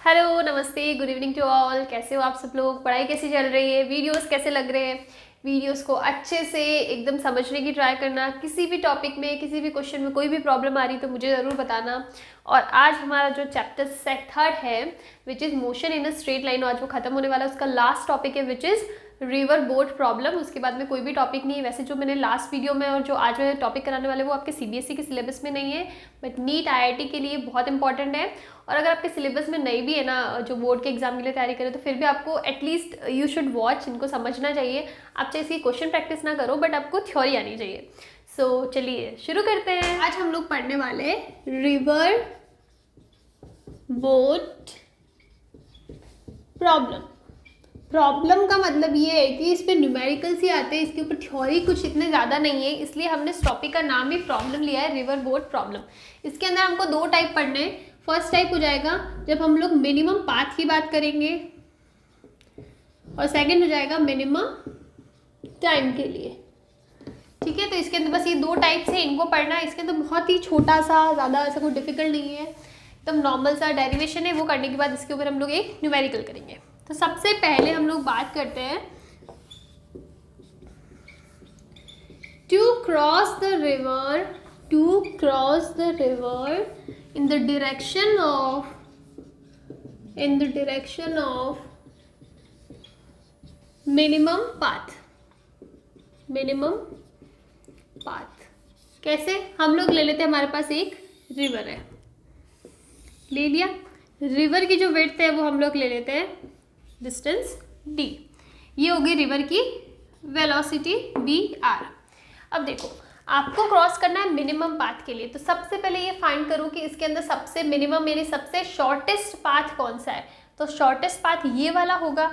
Hello, नमस्ते, good evening to all. कैसे हो आप सब लोग? पढ़ाई कैसी चल रही है? वीडियोस कैसे लग रहे हैं? वीडियोस को अच्छे से एकदम समझने की ट्राई करना। किसी भी टॉपिक में, किसी भी क्वेश्चन में कोई भी प्रॉब्लम आ रही तो मुझे ज़रूर बताना। और आज हमारा जो चैप्टर थर्ड है विच is motion in a straight line, आज वो खत्म होने वाला है। उसका लास्ट टॉपिक है which is river boat problem. उसके बाद में कोई भी टॉपिक नहीं है। वैसे जो मैंने लास्ट वीडियो में और जो आज मैं टॉपिक कराने वाले वो आपके सीबीएसई के सिलेबस में नहीं है, बट नीट आईआईटी के लिए बहुत इंपॉर्टेंट है। और अगर आपके सिलेबस में नहीं भी है ना, जो बोर्ड के एग्जाम के लिए तैयारी करें, तो फिर भी आपको एटलीस्ट यू शुड वॉच, इनको समझना चाहिए। आप चाहे इसकी क्वेश्चन प्रैक्टिस ना करो, बट आपको थ्योरी आनी चाहिए। सो चलिए शुरू करते हैं। आज हम लोग पढ़ने वाले रिवर बोट प्रॉब्लम का मतलब ये है कि इस पे न्यूमेरिकल्स ही आते हैं, इसके ऊपर थ्योरी कुछ इतने ज़्यादा नहीं है, इसलिए हमने इस टॉपिक का नाम ही प्रॉब्लम लिया है, रिवर बोट प्रॉब्लम। इसके अंदर हमको दो टाइप पढ़ने हैं। फर्स्ट टाइप हो जाएगा जब हम लोग मिनिमम पाथ की बात करेंगे, और सेकंड हो जाएगा मिनिमम टाइम के लिए। ठीक है, तो इसके अंदर बस ये दो टाइप से इनको पढ़ना है। इसके अंदर बहुत ही छोटा सा, ज़्यादा ऐसा कोई डिफिकल्ट नहीं है, एकदम नॉर्मल सा डेरिवेशन है। वो करने के बाद इसके ऊपर हम लोग एक न्यूमेरिकल करेंगे। तो सबसे पहले हम लोग बात करते हैं to cross the river in the direction of minimum path। कैसे? हम लोग ले लेते हैं, हमारे पास एक रिवर है, ले लिया। रिवर की जो विड्थ है वो हम लोग ले लेते हैं डिस्टेंस d। ये होगी रिवर की वेलोसिटी v/r। अब देखो, आपको क्रॉस करना है मिनिमम पाथ के लिए, तो सबसे पहले ये फाइंड करो कि इसके अंदर सबसे मिनिमम यानी सबसे शॉर्टेस्ट पाथ कौन सा है। तो शॉर्टेस्ट पाथ ये वाला होगा,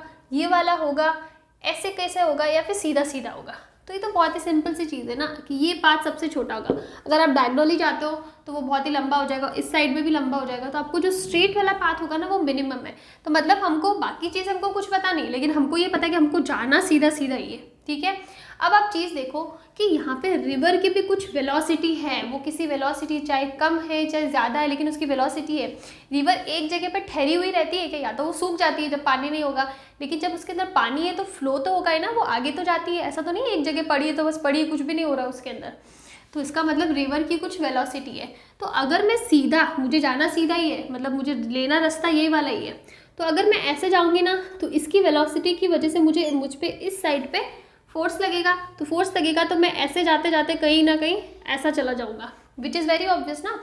ऐसे कैसे होगा, या फिर सीधा सीधा होगा। तो ये तो बहुत ही सिंपल सी चीज़ है ना कि ये पाथ सबसे छोटा होगा। अगर आप डायगोनली जाते हो तो वो बहुत ही लंबा हो जाएगा, इस साइड में भी लंबा हो जाएगा। तो आपको जो स्ट्रेट वाला पाथ होगा ना वो मिनिमम है। तो मतलब हमको बाकी चीज़ हमको कुछ पता नहीं, लेकिन हमको ये पता है कि हमको जाना सीधा सीधा ही है। ठीक है, अब आप चीज़ देखो कि यहाँ पे रिवर की भी कुछ वेलोसिटी है। वो किसी वेलोसिटी, चाहे कम है चाहे ज़्यादा है, लेकिन उसकी वेलोसिटी है। रिवर एक जगह पर ठहरी हुई रहती है क्या? या तो वो सूख जाती है जब पानी नहीं होगा, लेकिन जब उसके अंदर पानी है तो फ्लो तो होगा ही ना, वो आगे तो जाती है। ऐसा तो नहीं एक जगह पड़ी है तो बस पड़ी है, कुछ भी नहीं हो रहा उसके अंदर। तो इसका मतलब रिवर की कुछ वेलोसिटी है। तो अगर मैं सीधा, मुझे जाना सीधा ही है, मतलब मुझे लेना रास्ता यही वाला ही है, तो अगर मैं ऐसे जाऊँगी ना तो इसकी वेलोसिटी की वजह से मुझ पे इस साइड पे फोर्स लगेगा। तो फोर्स लगेगा तो मैं ऐसे जाते जाते कहीं ना कहीं ऐसा चला जाऊँगा, विच इज़ वेरी ऑब्वियस ना।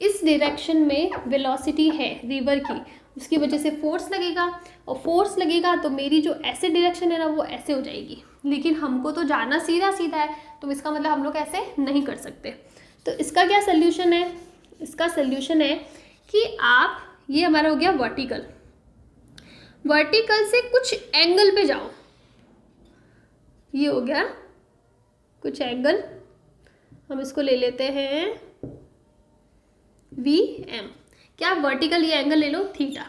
इस डायरेक्शन में वेलोसिटी है रिवर की, उसकी वजह से फोर्स लगेगा, और फोर्स लगेगा तो मेरी जो ऐसे डायरेक्शन है ना वो ऐसे हो जाएगी। लेकिन हमको तो जाना सीधा सीधा है, तो इसका मतलब हम लोग ऐसे नहीं कर सकते। तो इसका क्या सोल्यूशन है? इसका सोल्यूशन है कि आप, ये हमारा हो गया वर्टिकल से कुछ एंगल पे जाओ। ये हो गया कुछ एंगल, हम इसको ले लेते हैं VM। क्या आप वर्टिकल ये एंगल ले लो थीटा,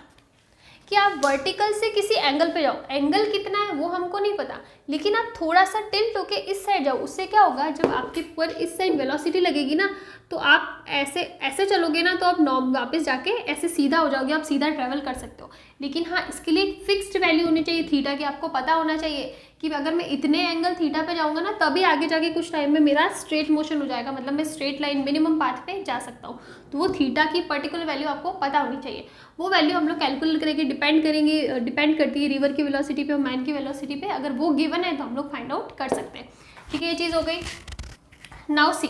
कि आप वर्टिकल से किसी एंगल पे जाओ। एंगल कितना है वो हमको नहीं पता, लेकिन आप थोड़ा सा टिल्ट होके इस साइड जाओ। उससे क्या होगा, जब आपके ऊपर इस साइड वेलोसिटी लगेगी ना, तो आप ऐसे चलोगे ना, तो आप वापस जाके ऐसे सीधा हो जाओगे, आप सीधा ट्रैवल कर सकते हो। लेकिन हाँ, इसके लिए एक फिक्स्ड वैल्यू होनी चाहिए थीटा की। आपको पता होना चाहिए कि अगर मैं इतने एंगल थीटा पे जाऊँगा ना, तभी आगे जाके कुछ टाइम में मेरा स्ट्रेट मोशन हो जाएगा, मतलब मैं स्ट्रेट लाइन मिनिमम पाथ पे जा सकता हूँ। तो वो थीटा की पर्टिकुलर वैल्यू आपको पता होनी चाहिए। वो वैल्यू हम लोग कैलकुलेट करेंगे, डिपेंड करती है रिवर की वेलोसिटी पे और मैन की वेलोसिटी पे। अगर वो गिवन है तो हम लोग फाइंड आउट कर सकते हैं। ठीक है, ये चीज़ हो गई। नाउ सी,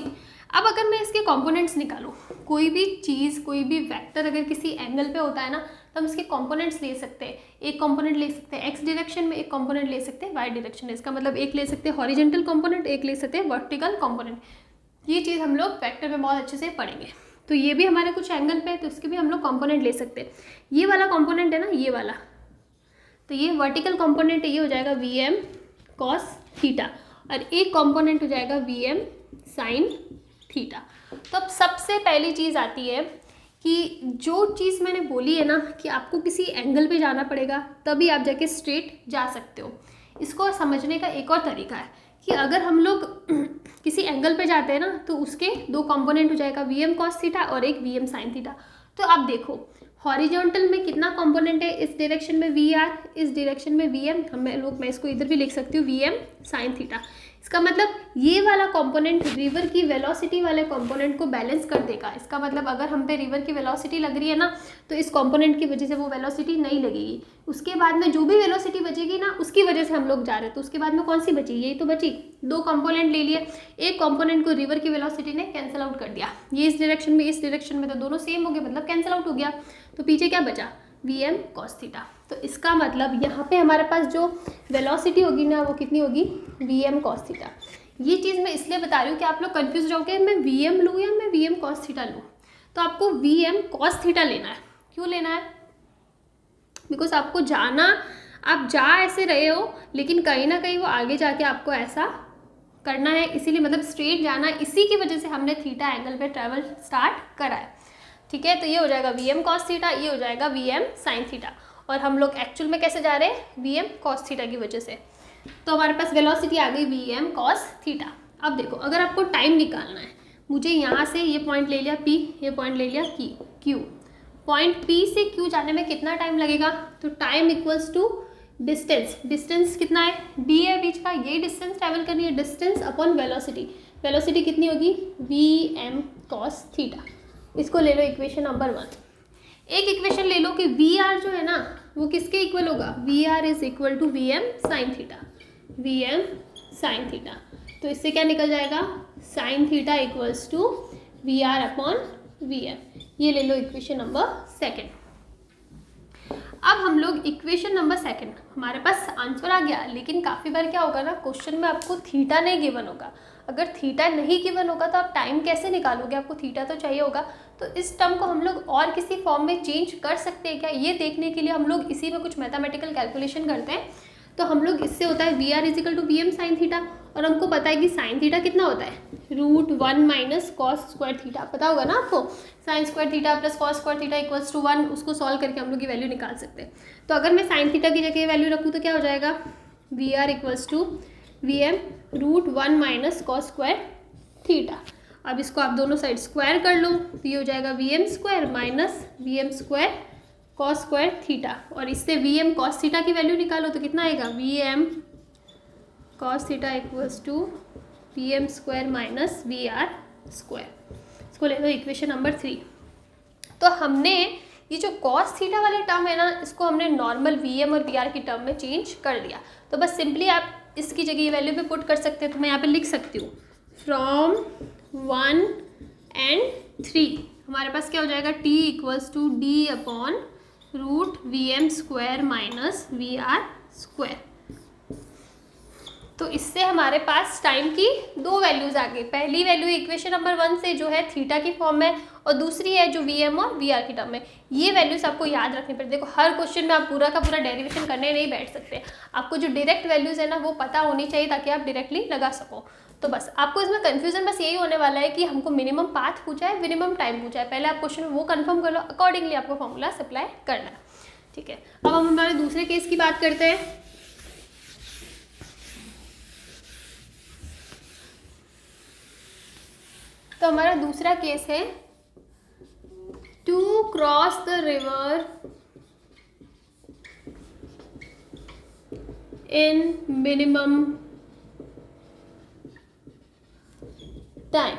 अब अगर मैं इसके कंपोनेंट्स निकालूँ, कोई भी चीज़, कोई भी वेक्टर अगर किसी एंगल पे होता है ना, तो हम इसके कंपोनेंट्स ले सकते हैं। एक कंपोनेंट ले सकते हैं एक्स डायरेक्शन में, एक कंपोनेंट ले सकते हैं वाई डायरेक्शन में। इसका मतलब एक ले सकते हैं हॉरिजॉन्टल कंपोनेंट, एक ले सकते हैं वर्टिकल कंपोनेंट। ये चीज़ हम लोग वेक्टर में बहुत अच्छे से पढ़ेंगे। तो ये भी हमारे कुछ एंगल पे है, तो इसके भी हम लोग कंपोनेंट ले सकते हैं। ये वाला कंपोनेंट है ना, ये वाला, तो ये वर्टिकल कंपोनेंट है, ये हो जाएगा VM cos थीटा, और एक कंपोनेंट हो जाएगा VM sin थीटा। तो अब सबसे पहली चीज़ आती है कि जो चीज़ मैंने बोली है ना कि आपको किसी एंगल पे जाना पड़ेगा तभी आप जाके स्ट्रेट जा सकते हो। इसको समझने का एक और तरीका है कि अगर हम लोग किसी एंगल पे जाते हैं ना, तो उसके दो कंपोनेंट हो जाएगा VM cos थीटा और एक VM sin थीटा। तो आप देखो हॉरिजॉन्टल में कितना कंपोनेंट इस डायरेक्शन में वी आर, इस डायरेक्शन में वी एम, मैं इसको इधर भी लिख सकती हूँ वी एम साइन थीटा। इसका मतलब ये वाला कंपोनेंट रिवर की वेलोसिटी वाले कंपोनेंट को बैलेंस कर देगा। इसका मतलब अगर हम पे रिवर की वेलोसिटी लग रही है ना, तो इस कंपोनेंट की वजह से वो वेलोसिटी नहीं लगेगी। उसके बाद में जो भी वेलोसिटी बचेगी ना, उसकी वजह से हम लोग जा रहे हैं, तो उसके बाद में कौन सी बची, यही तो बची। दो कंपोनेंट ले लिए, एक कंपोनेंट को रिवर की वेलोसिटी ने कैंसिल आउट कर दिया, ये इस डायरेक्शन में इस डायरेक्शन में, तो दोनों सेम हो गए, मतलब कैंसिल आउट हो गया। तो पीछे क्या बचा, वी एम कॉस थीटा। तो इसका मतलब यहाँ पे हमारे पास जो वेलोसिटी होगी ना, वो कितनी होगी, वी एम कॉस थीटा। ये चीज़ मैं इसलिए बता रही हूँ कि आप लोग कंफ्यूज रहोगे, मैं वी एम लूँ या मैं वी एम कॉस थीटा लूँ। तो आपको वी एम कॉस थीटा लेना है। क्यों लेना है, बिकॉज आपको जाना, आप जा ऐसे रहे हो, लेकिन कहीं ना कहीं वो आगे जाके आपको ऐसा करना है, इसीलिए मतलब स्ट्रेट जाना, इसी की वजह से हमने थीटा एंगल पे ट्रैवल स्टार्ट करा है। ठीक है, तो ये हो जाएगा वी एम कॉस थीटा, ये हो जाएगा वी एम साइन थीटा। और हम लोग एक्चुअल में कैसे जा रहे हैं, वी एम कॉस थीटा की वजह से। तो हमारे पास वेलोसिटी आ गई वी एम कॉस थीटा। अब देखो, अगर आपको टाइम निकालना है, मुझे यहाँ से ये पॉइंट ले लिया P, ये पॉइंट ले लिया Q, पॉइंट P से Q जाने में कितना टाइम लगेगा, तो time equals to distance. Distance कितना है, D है बीच का, ये डिस्टेंस ट्रैवल करनी है, डिस्टेंस अपॉन वेलोसिटी। वेलोसिटी कितनी होगी, वी एम कॉस थीटा। इसको ले लो इक्वेशन नंबर 1। एक इक्वेशन ले लो कि वी आर जो है ना, वो किसके इक्वल होगा, V R is equal to V M sine theta, V M sine theta. तो इससे क्या निकल जाएगा, sine theta equals to V R upon V M. ये ले लो इक्वेशन नंबर 2। अब हम लोग इक्वेशन नंबर 2, हमारे पास आंसर आ गया, लेकिन काफ़ी बार क्या होगा ना, क्वेश्चन में आपको थीटा नहीं गिवन होगा। अगर थीटा नहीं गिवन होगा तो आप टाइम कैसे निकालोगे, आपको थीटा तो चाहिए होगा। तो इस टर्म को हम लोग और किसी फॉर्म में चेंज कर सकते हैं क्या, ये देखने के लिए हम लोग इसी में कुछ मैथमेटिकल कैलकुलेशन करते हैं। तो हम लोग इससे होता है V R is equal to V M sine theta, और हमको पता है कि साइन थीटा कितना होता है, √1 माइनस कॉस स्क्वायर थीटा। पता होगा ना आपको, sine square theta plus cos square theta equals to 1। उसको सॉल्व करके हम लोग की वैल्यू निकाल सकते हैं। तो अगर मैं साइन थीटा की जगह वैल्यू रखूँ तो क्या हो जाएगा, V R equals to V M √1 minus cos square theta. अब इसको आप दोनों साइड स्क्वायर कर लो, तो ये हो जाएगा V M square minus V M square cos square theta. और इससे वी एम कॉस थीटा की वैल्यू निकालो तो कितना आएगा, V M cos theta equals to V M square minus V R square. इसको ले लो इक्वेशन नंबर 3। तो हमने ये जो कॉस थीटा वाले टर्म है ना, इसको हमने नॉर्मल वी एम और वी आर की टर्म में चेंज कर दिया। तो बस सिंपली आप इसकी जगह ये वैल्यू पे पुट कर सकते हैं। तो मैं यहाँ पे लिख सकती हूँ फ्रॉम 1 and 3 हमारे पास क्या हो जाएगा, t equals to D upon √VM square minus VR square. तो इससे हमारे पास टाइम की दो वैल्यूज आ गई। पहली वैल्यू इक्वेशन नंबर 1 से जो है थीटा की फॉर्म में, और दूसरी है जो VM और VR की टर्म में। ये वैल्यूज आपको याद रखनी पड़ती है। देखो, हर क्वेश्चन में आप पूरा का पूरा डेरिवेशन करने नहीं बैठ सकते। आपको जो डायरेक्ट वैल्यूज है ना, वो पता होनी चाहिए ताकि आप डायरेक्टली लगा सको। तो बस आपको इसमें कंफ्यूजन बस यही होने वाला है कि हमको मिनिमम पाथ पूछा है, मिनिमम टाइम पूछा है। पहले आप क्वेश्चन में वो कंफर्म कर लो, अकॉर्डिंगली आपको फॉर्मूला अप्लाई करना है। ठीक है, अब हम हमारे दूसरे केस की बात करते हैं। तो हमारा दूसरा केस है to cross the river in minimum time.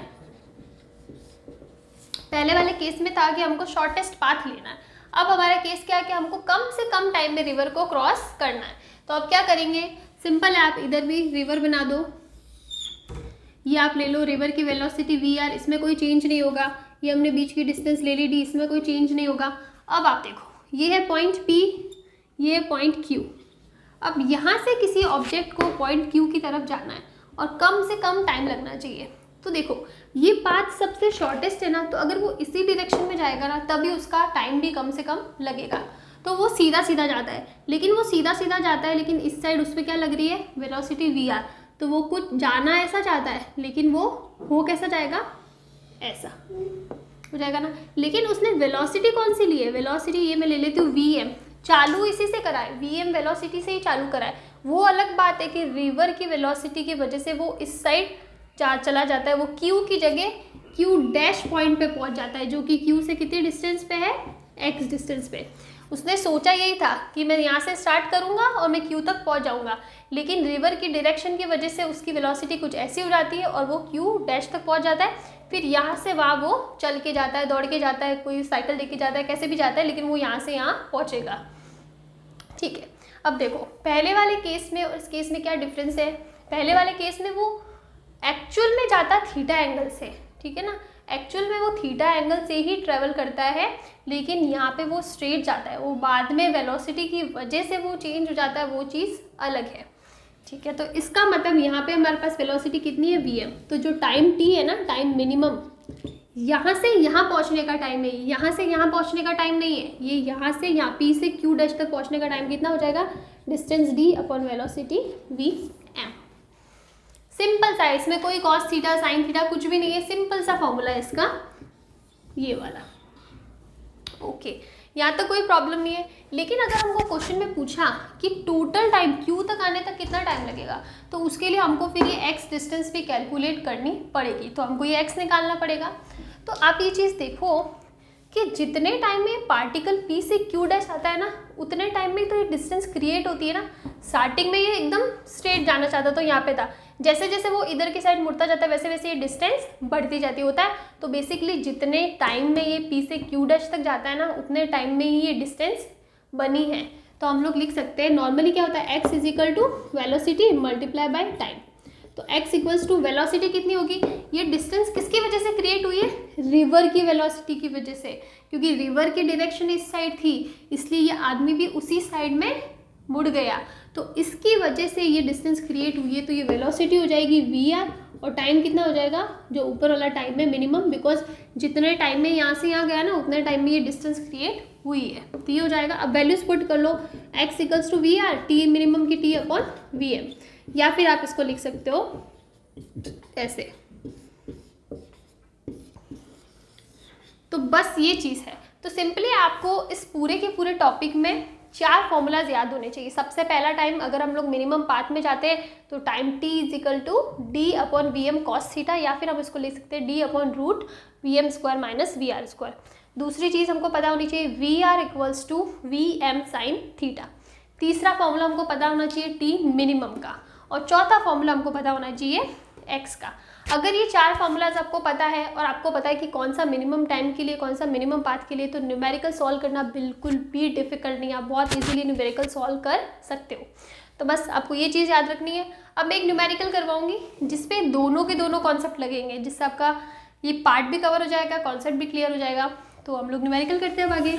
पहले वाले केस में था कि हमको शॉर्टेस्ट पाथ लेना है। अब हमारा केस क्या है कि हमको कम से कम टाइम में रिवर को क्रॉस करना है। तो अब क्या करेंगे, सिंपल है, आप इधर भी रिवर बना दो। ये आप ले लो, रिवर की वेलोसिटी VR, इसमें कोई चेंज नहीं होगा। ये हमने बीच की डिस्टेंस ले ली D, इसमें कोई चेंज नहीं होगा। अब आप देखो, ये है पॉइंट P, ये है पॉइंट Q। अब यहाँ से किसी ऑब्जेक्ट को पॉइंट Q की तरफ जाना है और कम से कम टाइम लगना चाहिए। तो देखो, ये पाथ सबसे शॉर्टेस्ट है ना, तो अगर वो इसी डायरेक्शन में जाएगा ना, तभी उसका टाइम भी कम से कम लगेगा। तो वो सीधा सीधा जाता है, लेकिन वो सीधा सीधा जाता है, लेकिन इस साइड उस पर क्या लग रही है, वेलोसिटी VR। तो वो कुछ जाना ऐसा चाहता है, लेकिन वो हो कैसा जाएगा, ऐसा हो जाएगा ना। लेकिन उसने वेलोसिटी कौन सी ली है, वेलोसिटी ये मैं ले लेती हूँ VM। चालू इसी से करा है, VM वेलोसिटी से ही चालू करा है। वो अलग बात है कि रिवर की वेलोसिटी की वजह से वो इस साइड चला जाता है। वो Q की जगह Q डैश पॉइंट पे पहुंच जाता है, जो कि Q से कितनी डिस्टेंस पे है, X डिस्टेंस पे। उसने सोचा यही था कि मैं यहाँ से स्टार्ट करूँगा और मैं क्यू तक पहुँच जाऊँगा, लेकिन रिवर की डायरेक्शन की वजह से उसकी वेलोसिटी कुछ ऐसी हो जाती है और वो क्यू डैश तक पहुँच जाता है। फिर यहाँ से वहाँ वो चल के जाता है, दौड़ के जाता है, कोई साइकिल लेके जाता है, कैसे भी जाता है, लेकिन वो यहाँ से यहाँ पहुँचेगा। ठीक है, अब देखो पहले वाले केस में और इस केस में क्या डिफरेंस है। पहले वाले केस में वो एक्चुअल में जाता थीटा एंगल से, ठीक है ना, एक्चुअल में वो थीटा एंगल से ही ट्रेवल करता है, लेकिन यहाँ पे वो स्ट्रेट जाता है। वो बाद में वेलोसिटी की वजह से वो चेंज हो जाता है, वो चीज़ अलग है। ठीक है, तो इसका मतलब यहाँ पे हमारे पास वेलोसिटी कितनी है, वी एम। तो जो टाइम टी है ना, टाइम मिनिमम, यहाँ से यहाँ पहुँचने का टाइम है, यहाँ से यहाँ पहुँचने का टाइम नहीं है, ये यहाँ से यहाँ पी से क्यू डैश तक पहुँचने का टाइम कितना हो जाएगा, distance D upon velocity V M. Simple सा है, इसमें कोई कॉस थीटा साइन थीटा कुछ भी नहीं है, सिंपल सा फॉर्मूला है इसका, ये वाला। ओके, यहाँ तक कोई प्रॉब्लम नहीं है। लेकिन अगर हमको क्वेश्चन में पूछा कि टोटल टाइम क्यू तक आने तक कितना टाइम लगेगा, तो उसके लिए हमको फिर ये एक्स डिस्टेंस भी कैलकुलेट करनी पड़ेगी। तो हमको ये एक्स निकालना पड़ेगा। तो आप ये चीज़ देखो कि जितने टाइम में पार्टिकल पी से क्यू डैश आता है ना, उतने टाइम में तो ये डिस्टेंस क्रिएट होती है ना। स्टार्टिंग में ये एकदम स्ट्रेट जाना चाहता तो यहाँ पे था, जैसे जैसे वो इधर की साइड मुड़ता जाता है वैसे वैसे ये डिस्टेंस बढ़ती जाती होता है। तो बेसिकली जितने टाइम में ये पी से क्यू डैश तक जाता है ना, उतने टाइम में ही ये डिस्टेंस बनी है। तो हम लोग लिख सकते हैं नॉर्मली क्या होता है, X is equal to velocity multiply by time. तो x इक्वल्स टू वेलोसिटी कितनी होगी, ये डिस्टेंस किसकी वजह से क्रिएट हुई है, रिवर की वेलोसिटी की वजह से, क्योंकि रिवर की डायरेक्शन इस साइड थी, इसलिए ये आदमी भी उसी साइड में मुड़ गया। तो इसकी वजह से ये डिस्टेंस क्रिएट हुई है। तो ये वेलोसिटी हो जाएगी वी आर, और टाइम कितना हो जाएगा, जो ऊपर वाला टाइम है मिनिमम, बिकॉज जितने टाइम में यहाँ से यहाँ गया ना, उतने टाइम में ये डिस्टेंस क्रिएट हुई है। तो ये हो जाएगा। अब वैल्यूज पुट कर लो, x equals to V R, T minimum की टी अपॉन वी एम, या फिर आप इसको लिख सकते हो ऐसे। तो बस ये चीज़ है। तो सिंपली आपको इस पूरे के पूरे टॉपिक में 4 फॉर्मूलाज याद होने चाहिए। सबसे पहला टाइम, अगर हम लोग मिनिमम पाथ में जाते हैं तो time t is equal to D upon V M cos theta, या फिर हम इसको लिख सकते हैं D upon root V M square minus V R square. दूसरी चीज़ हमको पता होनी चाहिए V R equals to V M sine theta. तीसरा फॉर्मूला हमको पता होना चाहिए टी मिनिमम का, और चौथा फॉर्मूला हमको पता होना चाहिए एक्स का। अगर ये 4 फॉर्मूलाज आपको पता है और आपको पता है कि कौन सा मिनिमम टाइम के लिए, कौन सा मिनिमम पाथ के लिए, तो न्यूमेरिकल सॉल्व करना बिल्कुल भी डिफिकल्ट नहीं है, आप बहुत इजीली न्यूमेरिकल सॉल्व कर सकते हो। तो बस आपको ये चीज़ याद रखनी है। अब मैं एक न्यूमेरिकल करवाऊंगी जिसपे दोनों के दोनों कॉन्सेप्ट लगेंगे, जिससे आपका ये पार्ट भी कवर हो जाएगा, कॉन्सेप्ट भी क्लियर हो जाएगा। तो हम लोग न्यूमेरिकल करते हैं अब आगे।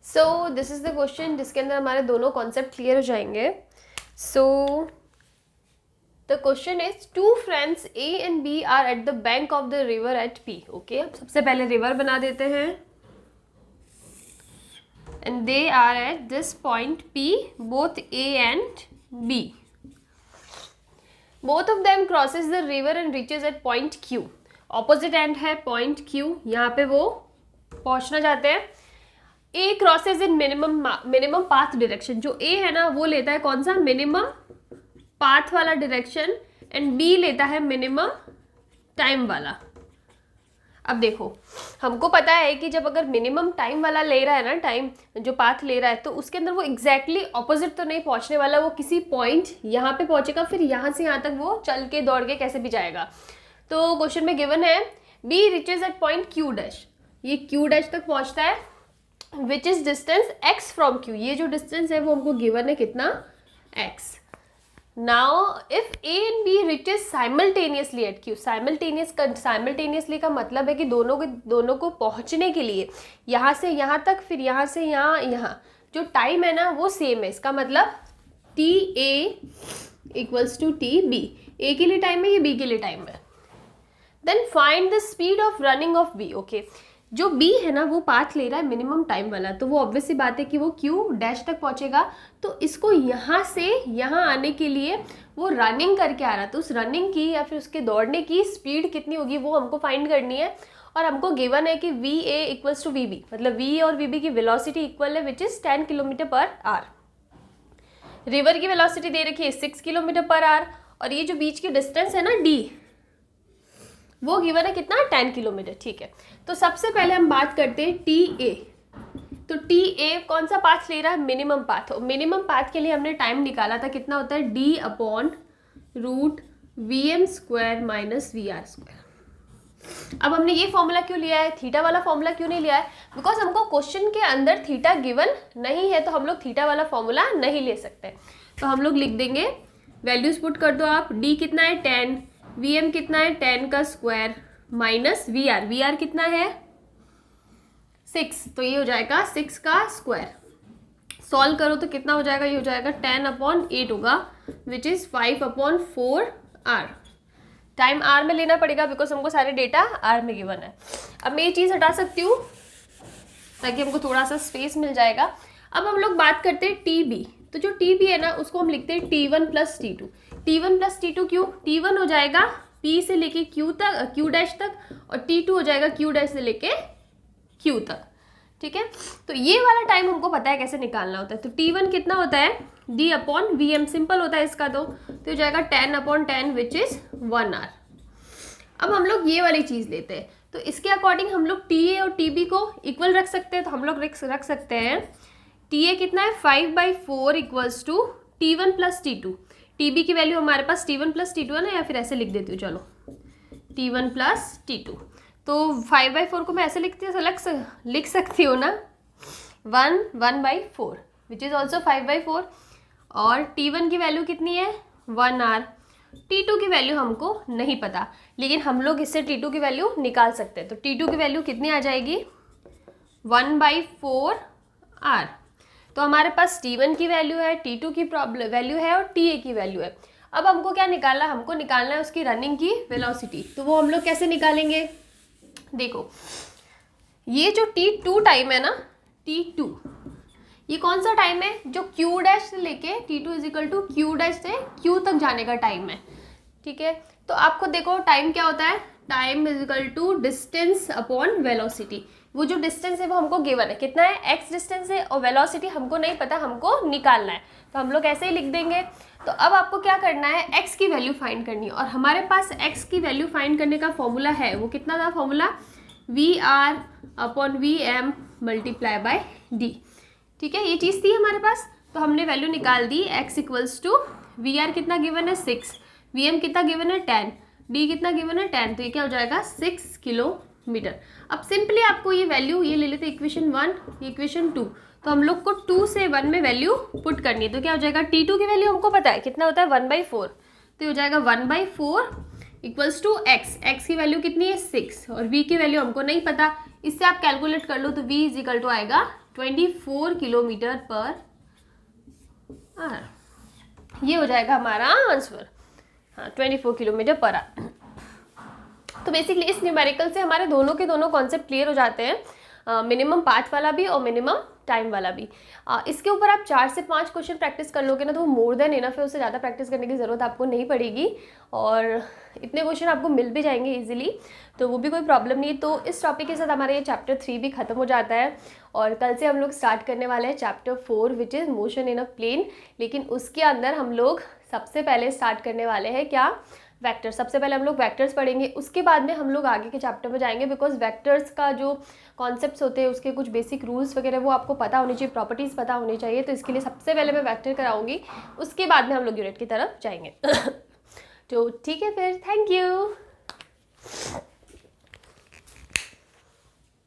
So this is the question जिसके अंदर हमारे दोनों कॉन्सेप्ट क्लियर हो जाएंगे। So the question is 2 friends A and B are at the bank of the river at P। Okay, अब सबसे पहले रिवर बना देते हैं, and they are at this point P, both A and B। Both of them crosses the river and reaches at point Q। Opposite end है point Q, यहाँ पे वो पहुँचना चाहते हैं। A crosses in minimum path direction, जो A है ना वो लेता है कौन सा, मिनिमम पाथ वाला डायरेक्शन, एंड B लेता है मिनिमम टाइम वाला। अब देखो हमको पता है कि जब अगर मिनिमम टाइम वाला ले रहा है ना, टाइम जो पाथ ले रहा है, तो उसके अंदर वो एग्जैक्टली ऑपोजिट तो नहीं पहुंचने वाला, वो किसी पॉइंट यहाँ पे पहुंचेगा, फिर यहाँ से यहाँ तक वो चल के दौड़ के कैसे भी जाएगा। तो क्वेश्चन में गिवन है B reaches at point Q dash, ये Q डैश तक पहुँचता है, which is distance x from Q। ये जो डिस्टेंस है वो हमको गिवन है कितना, x। Now if A and B reaches simultaneously at Q, simultaneously का मतलब है कि दोनों को पहुंचने के लिए यहाँ से यहाँ तक, फिर यहाँ से यहाँ जो टाइम है ना वो सेम है। इसका मतलब T A equals to T B, A के लिए टाइम है, ये बी के लिए टाइम है। Then find the speed of running of B. ओके, जो B है ना वो पाथ ले रहा है मिनिमम टाइम वाला, तो वो ऑब्वियस सी बात है कि वो Q डैश तक पहुंचेगा। तो इसको यहाँ से यहाँ आने के लिए वो रनिंग करके आ रहा है, तो उस रनिंग की या फिर उसके दौड़ने की स्पीड कितनी होगी वो हमको फाइंड करनी है। और हमको गिवन है कि VA इक्वल्स टू VB, मतलब VA और VB की वेलोसिटी इक्वल है, which is 10 kilometre per hour. River की वेलोसिटी दे रखी है 6 किलोमीटर पर आवर, और ये जो बीच की डिस्टेंस है ना D, वो गिवन है कितना 10 किलोमीटर। ठीक है, तो सबसे पहले हम बात करते हैं टी ए। तो टी ए कौन सा पाथ ले रहा है, मिनिमम पाथ। और मिनिमम पाथ के लिए हमने टाइम निकाला था, कितना होता है d/√VM² माइनस VR²। अब हमने ये फॉर्मूला क्यों लिया है, थीटा वाला फॉर्मूला क्यों नहीं लिया है, बिकॉज हमको क्वेश्चन के अंदर थीटा गिवन नहीं है, तो हम लोग थीटा वाला फॉर्मूला नहीं ले सकते। तो हम लोग लिख देंगे, वैल्यूज पुट कर दो आप, d कितना है 10, Vm कितना है 10 का स्क्वायर माइनस VR कितना है 6, तो ये हो जाएगा 6 का स्क्वायर। सॉल्व करो तो कितना हो जाएगा, ये हो जाएगा 10/8 होगा, which is 5/4 R। Time R में लेना पड़ेगा बिकॉज हमको सारे डेटा आर में गिवन है। अब मैं ये चीज़ हटा सकती हूँ ताकि हमको थोड़ा सा स्पेस मिल जाएगा। अब हम लोग बात करते हैं टी बी। तो जो टी बी है ना, उसको हम लिखते हैं T1 + T2। T1 + T2 क्यों, T1 हो जाएगा P से लेके Q तक, Q' तक, और T2 हो जाएगा Q' से लेके Q तक। ठीक है, तो ये वाला टाइम हमको पता है कैसे निकालना होता है। तो T1 कितना होता है d/Vm, सिंपल होता है इसका। तो हो जाएगा 10/10 विच इज़ 1 आवर। अब हम लोग ये वाली चीज़ लेते हैं, तो इसके अकॉर्डिंग हम लोग TA और TB को इक्वल रख सकते हैं। तो हम लोग रख सकते हैं TA कितना है 5/4 = T1 + T2। TB की वैल्यू हमारे पास T1 + T2 है ना, या फिर ऐसे लिख देती हूँ, चलो T1 + T2। तो 5/4 को मैं ऐसे लिख सकती हूँ ना, 1/4 विच इज़ ऑल्सो 5/4। और T1 की वैल्यू कितनी है 1 आवर। T2 की वैल्यू हमको नहीं पता, लेकिन हम लोग इससे T2 की वैल्यू निकाल सकते हैं। तो T2 की वैल्यू कितनी आ जाएगी 1/4 आवर। तो हमारे पास T1 की वैल्यू है, T2 की वैल्यू है और TA की वैल्यू है। अब हमको क्या निकालना है, हमको निकालना है उसकी रनिंग की वेलोसिटी। तो वो हम लोग कैसे निकालेंगे, देखो ये जो T2 टाइम है ना, T2 ये कौन सा टाइम है, जो Q' से लेके T2 = Q' से Q तक जाने का टाइम है। ठीक है, तो आपको देखो टाइम क्या होता है, टाइम = डिस्टेंस अपॉन वेलोसिटी। वो जो डिस्टेंस है वो हमको गिवन है, कितना है x डिस्टेंस है, और वेलोसिटी हमको नहीं पता, हमको निकालना है। तो हम लोग ऐसे ही लिख देंगे। तो अब आपको क्या करना है, x की वैल्यू फाइंड करनी है, और हमारे पास x की वैल्यू फाइंड करने का फॉर्मूला है, वो कितना था फॉर्मूला VR/Vm × d। ठीक है, ये चीज़ थी हमारे पास। तो हमने वैल्यू निकाल दी, x = VR कितना गिवन है 6, Vm कितना गिवन है 10, d कितना गिवन है 10, तो ये क्या हो जाएगा 6 किलोमीटर। अब सिंपली आपको ये वैल्यू ये ले लेते इक्वेशन 1, ये इक्वेशन 2। तो हम लोग को 2 से 1 में वैल्यू पुट करनी है। तो क्या हो जाएगा, T2 की वैल्यू हमको पता है कितना होता है 1/4। तो हो जाएगा 1/4 = x की वैल्यू कितनी है 6, और v की वैल्यू हमको नहीं पता, इससे आप कैलकुलेट कर लो। तो v = आएगा 24 किलोमीटर पर आवर। ये हो जाएगा हमारा आंसर, हाँ 24 किलोमीटर पर आवर। तो बेसिकली इस न्यूमेरिकल से हमारे दोनों के दोनों कॉन्सेप्ट क्लियर हो जाते हैं, मिनिमम पाथ वाला भी और मिनिमम टाइम वाला भी। इसके ऊपर आप 4 से 5 क्वेश्चन प्रैक्टिस कर लोगे ना, तो वो मोर देन इनफ है, उससे ज़्यादा प्रैक्टिस करने की ज़रूरत आपको नहीं पड़ेगी, और इतने क्वेश्चन आपको मिल भी जाएंगे इजीली, तो वो भी कोई प्रॉब्लम नहीं। तो इस टॉपिक के साथ हमारा ये चैप्टर 3 भी खत्म हो जाता है, और कल से हम लोग स्टार्ट करने वाले हैं chapter 4 which is motion in a plane. लेकिन उसके अंदर हम लोग सबसे पहले स्टार्ट करने वाले हैं क्या, वेक्टर। सबसे पहले हम लोग वेक्टर्स पढ़ेंगे, उसके बाद में हम लोग आगे के चैप्टर में जाएंगे, बिकॉज वेक्टर्स का जो कॉन्सेप्ट्स होते हैं उसके कुछ बेसिक रूल्स वगैरह वो आपको पता होनी चाहिए, प्रॉपर्टीज़ पता होनी चाहिए। तो इसके लिए सबसे पहले मैं वेक्टर कराऊंगी, उसके बाद में हम लोग यूनिट की तरफ जाएंगे। तो ठीक है फिर, थैंक यू।